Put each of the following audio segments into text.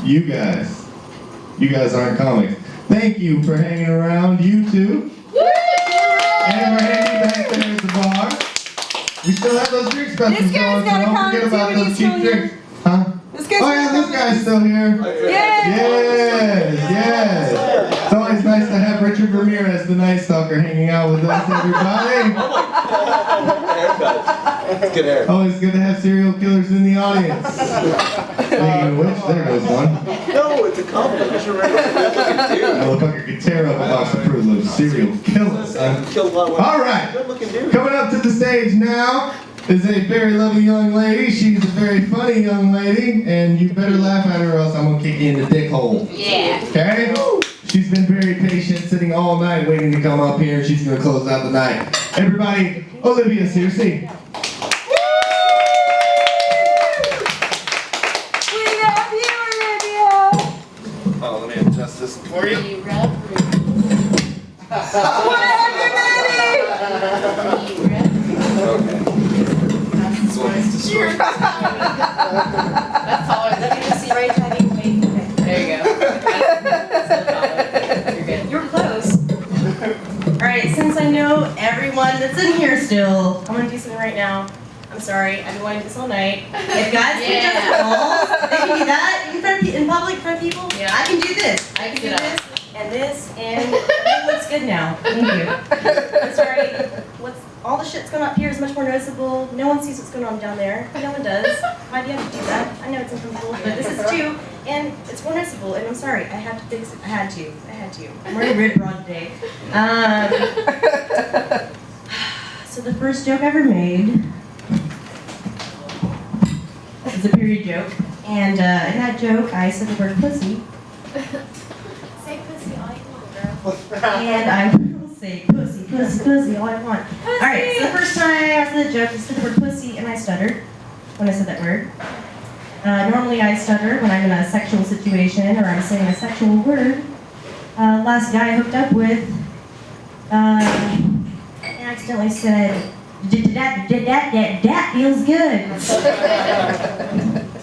You guys aren't comics. Thank you for hanging around, you two. And for hanging back there at the bar. We still have those drink specials This guy's going, so got a don't comic forget about too, and those he's cheap still here. drinks. Huh? This guy's Oh yeah, this guy's still here. Yes. It's always nice to have Richard Ramirez, the Night Stalker, hanging out with us, everybody. It's good hair. Always good to have serial killers in the audience. Speaking of which, there goes one. No, it's a compliment. You should remember what good-looking dude. Motherfucker could tear up a box of Fruit Loops. Serial killers, son. Killed a lot of women. All right. Good-looking dude. Coming up to the stage now is a very lovely young lady. She's a very funny young lady, and you better laugh at her or else I'm gonna kick you in the dick hole. Yeah. Okay? She's been very patient, sitting all night waiting to come up here. She's gonna close out the night. Everybody, Olivia Searcy. We love you, Olivia. Oh, let me adjust this for you. What everybody? Okay. This one's destroyed. That's all. Let me just see right side. Wait. Okay. There you go. You're good. You're close. Alright, since I know everyone that's in here still, I'm gonna do something right now. I'm sorry, I've been wanting to do this all night. If guys can just balls, they can do that in public in front of people. Yeah. I can do this. I can do do this and this, and it looks good now. Thank you. I'm sorry. All the shit's going up here is much more noticeable. No one sees what's going on down there. No one does. Why do you have to do that? I know it's uncomfortable, but this is too, and it's more noticeable. And I'm sorry, I had to fix it. I had to. I'm already red raw today. So the first joke I ever made is a period joke, and in that joke I said the word pussy. Say pussy all you want, girl. And I will say pussy all I want. Alright, so the first time I said the joke, I said the word pussy and I stuttered when I said that word. Normally I stutter when I'm in a sexual situation or I'm saying a sexual word. Last guy I hooked up with, I accidentally said, that feels good.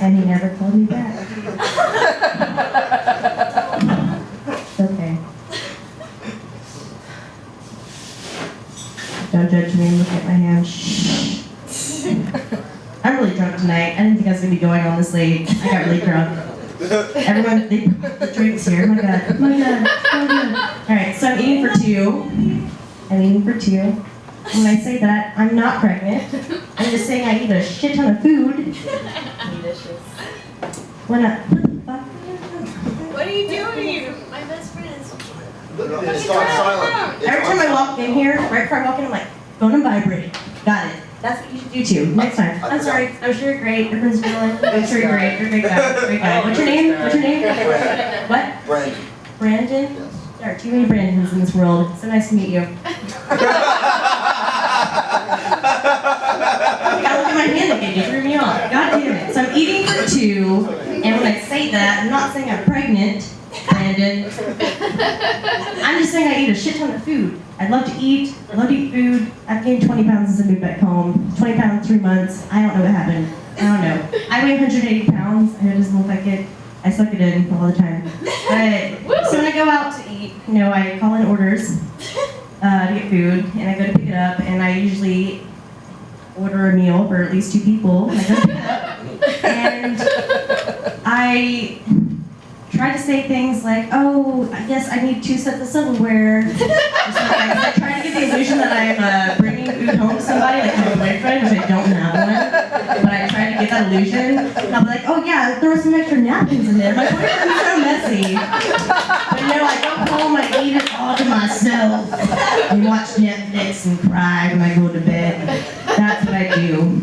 And he never called me back. Okay. Don't judge me, look at my hand. Shh. I'm really drunk tonight. I didn't think I was going to be going on this late. I got really drunk. Everyone, the drinks here. My God. Alright, so I'm eating for two. When I say that, I'm not pregnant. I'm just saying I eat a shit ton of food. Delicious. What up? What are you doing? My best friend is. Look at this. It's on silent. Every time I walk in here, right before I walk in, I'm like, phone and vibrate. Got it. That's what you should do too. Next time. I'm sorry. I'm sure you're great. Everyone's feeling. I'm sure you're great. You're a great guy. Great guy. What's your name? What? Brandon. Brandon? Yes. There are too many Brandons in this world. So nice to meet you. I gotta look at my hand again. You threw me off. God damn it. So I'm eating for two, and when I say that, I'm not saying I'm pregnant, Brandon. I'm just saying I eat a shit ton of food. I love to eat food. I've gained 20 pounds since I moved back home. 20 pounds, 3 months. I don't know what happened. I don't know. I weigh 180 pounds. I know it doesn't look like it. I suck it in all the time. But, so when I go out to eat, I call in orders to get food, and I go to pick it up, and I usually order a meal for at least 2 people. And I go to pick it up, and I try to say things like, oh, I guess I need 2 sets of silverware. I try to give the illusion that I'm bringing food home to somebody, like my boyfriend, which I don't have one. But I try to get that illusion. And I'll be like, oh yeah, throw some extra napkins in there. My boyfriend's so messy. But no, I go home, I eat it all to myself. And watch Netflix and cry when I go to bed. That's what I do.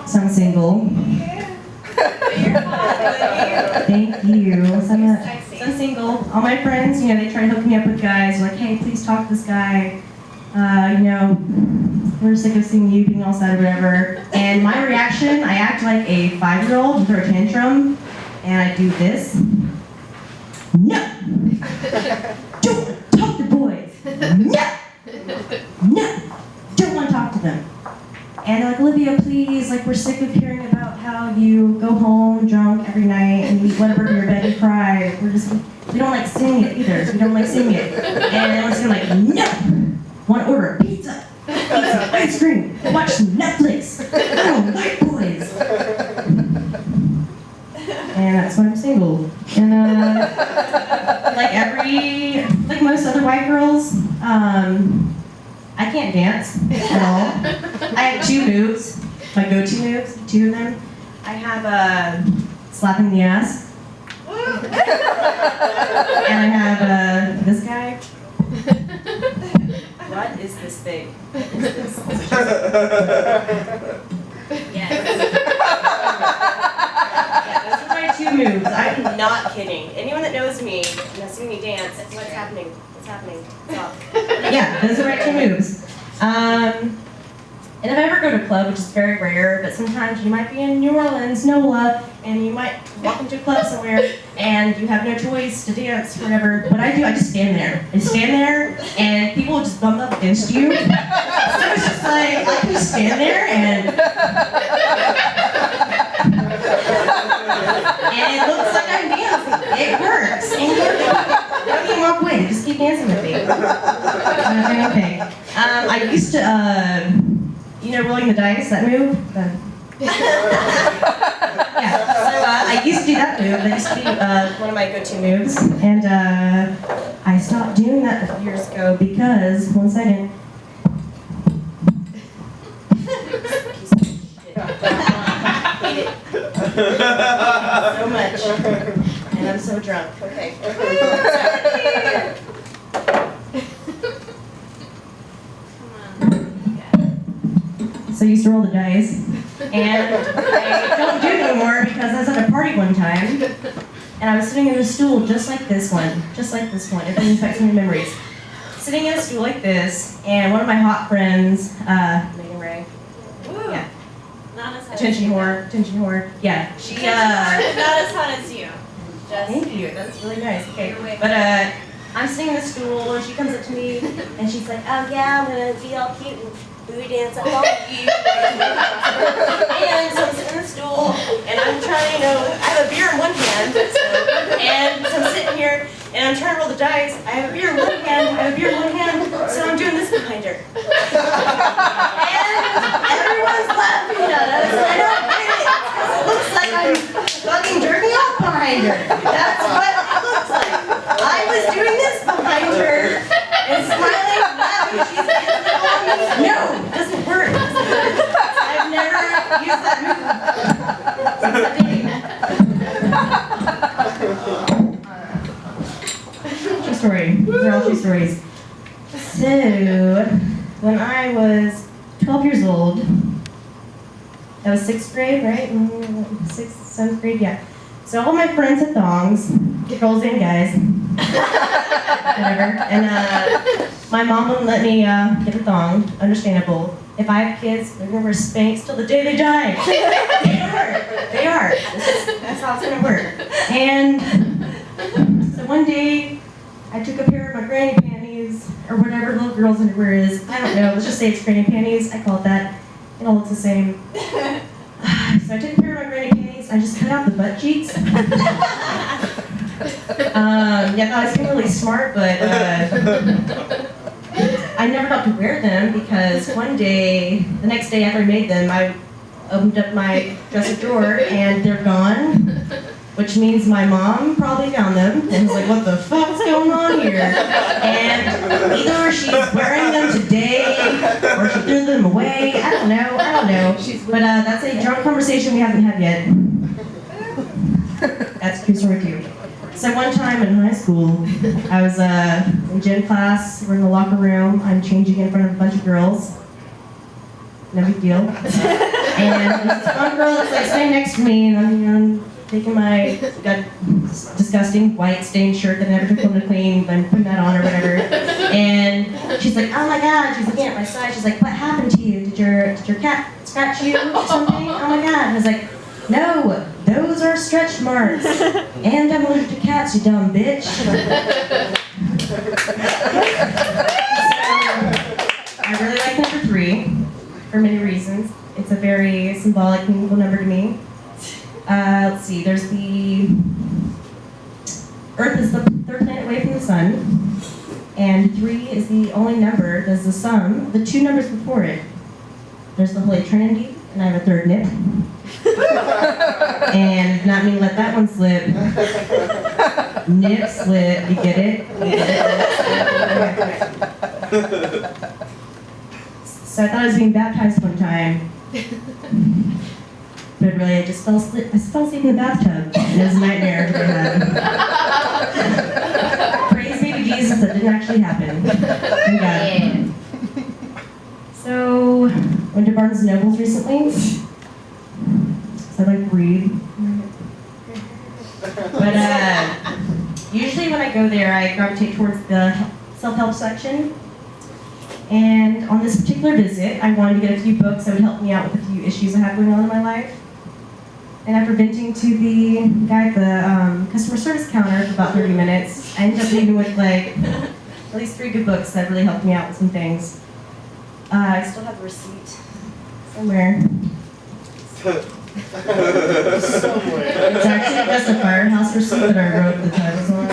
So I'm single. Thank you so much. So I'm single. All my friends, they try to hook me up with guys. Like, hey, please talk to this guy. We're sick of seeing you being all sad or whatever. And my reaction, I act like a 5-year-old with her tantrum, and I do this. No! Don't talk to boys! No! No! Don't want to talk to them. And they're like, Olivia, please, like, we're sick of hearing about how you go home drunk every night and you eat whatever in your bed and cry. We don't like seeing it either. We don't like seeing it. And everyone's gonna like, no! Want to order pizza, ice cream, watch Netflix. I don't like boys. And that's why I'm single. And like most other white girls, I can't dance at all. I have 2 moves, my go-to moves, 2 of them. I have slapping the ass. And I have this guy. What is this thing? What is this? Yes. Yeah, those are my 2 moves. I'm not kidding. Anyone that knows me and has seen me dance, what's happening? What's happening? Stop. Yeah, those are my 2 moves. And if I ever go to a club, which is very rare, but sometimes you might be in New Orleans, NOLA, and you might walk into a club somewhere and you have no choice to dance or whatever. What I do, I just stand there. I stand there and people will just bump up against you. So it's just like, I can just stand there and it looks like I'm dancing. It works. And don't even walk away. Just keep dancing with me. Okay. I used to, rolling the dice, that move? Yeah, so I used to do that move. That used to be one of my go-to moves. And I stopped doing that a few years ago because, one second. So much. And I'm so drunk. Okay. So I used to roll the dice, and I don't do it anymore because I was at a party one time, and I was sitting in a stool just like this one. It brings back so many memories. Sitting in a stool like this, and one of my hot friends, Megan Ray. Woo. Yeah. Not as hot Attention as you. whore. Yeah, she, Not as hot as you. Just thank you, that's really nice. Okay, You're way but I'm sitting in the stool, and she comes up to me, and she's like, oh yeah, I'm gonna be all cute and booty dance up all you. And so I'm sitting in the stool, and I'm trying to, I have a beer in one hand, so I'm sitting here, and I'm trying to roll the dice. I have a beer in one hand, so I'm doing this behind her. And everyone's laughing at us. I don't get it. It looks like I'm fucking jerking off behind her. That's what it looks like. I was doing this behind her, and smiling, laughing. She's dancing on me. No, it doesn't work. I've never used that move since that day. True story. These are all true stories. So, when I was 12 years old, that was 6th grade, right? 6th, 7th grade, yeah. So all my friends had thongs, girls and guys, whatever. And my mom wouldn't let me get a thong, understandable. If I have kids, they're gonna wear Spanx till the day they die. They are. That's how it's gonna work. And so one day, I took a pair of my granny panties, or whatever little girl's underwear is. I don't know, let's just say it's granny panties. I call it that. It all looks the same. So I took a pair of my granny panties, I just cut out the butt cheeks. Yeah, I was being really smart, but I never got to wear them because one day, the next day after I made them, I opened up my dresser drawer and they're gone, which means my mom probably found them and was like, what the fuck's going on here? And either she's wearing them today or she threw them away. I don't know. But that's a drunk conversation we haven't had yet. That's true story too. So one time in high school, I was in gym class, we're in the locker room, I'm changing in front of a bunch of girls. No big deal. And there's this one girl that's like sitting next to me, and I'm taking my disgusting white stained shirt that I never took home to clean, I'm putting that on or whatever. And she's like, oh my god, she's looking at my side, she's like, what happened to you? Did your cat scratch you or something? Oh my god. And I was like, no, those are stretch marks. And I'm allergic to cats, you dumb bitch. So, I really like number 3 for many reasons. It's a very symbolic, meaningful number to me. Let's see, there's the Earth is the third planet away from the sun, and 3 is the only number that's the sum of the 2 numbers before it. There's the Holy Trinity, and I have a third nip. And not me let that one slip. Nip, slip, you get it? You get it? So I thought I was being baptized one time. But really, I just fell asleep in the bathtub. And it was a nightmare that I had. Praise be to Jesus, that didn't actually happen. Thank God. So, went to Barnes & Noble's recently. So I like to read. But usually when I go there, I gravitate towards the self-help section. And on this particular visit, I wanted to get a few books that would help me out with a few issues I have going on in my life. And after venting to the guy at the customer service counter for about 30 minutes, I ended up leaving with like at least 3 good books that really helped me out with some things. I still have the receipt somewhere. It's actually just a Firehouse receipt that I wrote the titles on.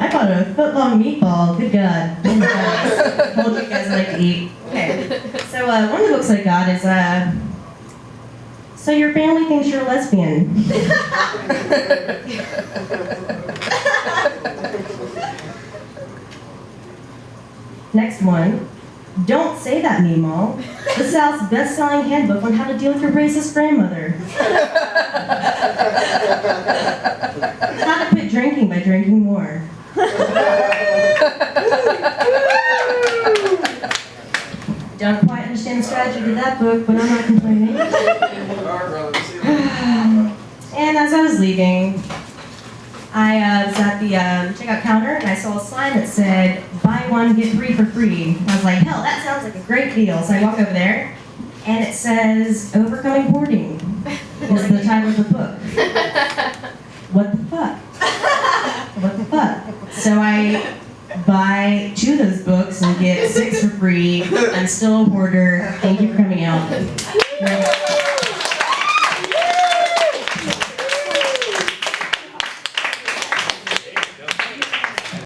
I bought a foot-long meatball. Good God. Oh my God. Told you guys I like to eat. Okay. So one of the books I got is So Your Family Thinks You're a Lesbian. Next one. Don't Say That, Meemaw. The South's best-selling handbook on how to deal with your racist grandmother. How to quit drinking by drinking more. Don't quite understand the strategy to that book, but I'm not complaining. And as I was leaving, I was at the checkout counter and I saw a sign that said, buy one, get 3 for free. I was like, hell, that sounds like a great deal. So I walk over there and it says, Overcoming Hoarding is the title of the book. What the fuck? What the fuck? So I buy 2 of those books and get 6 for free. I'm still a hoarder. Thank you for coming out.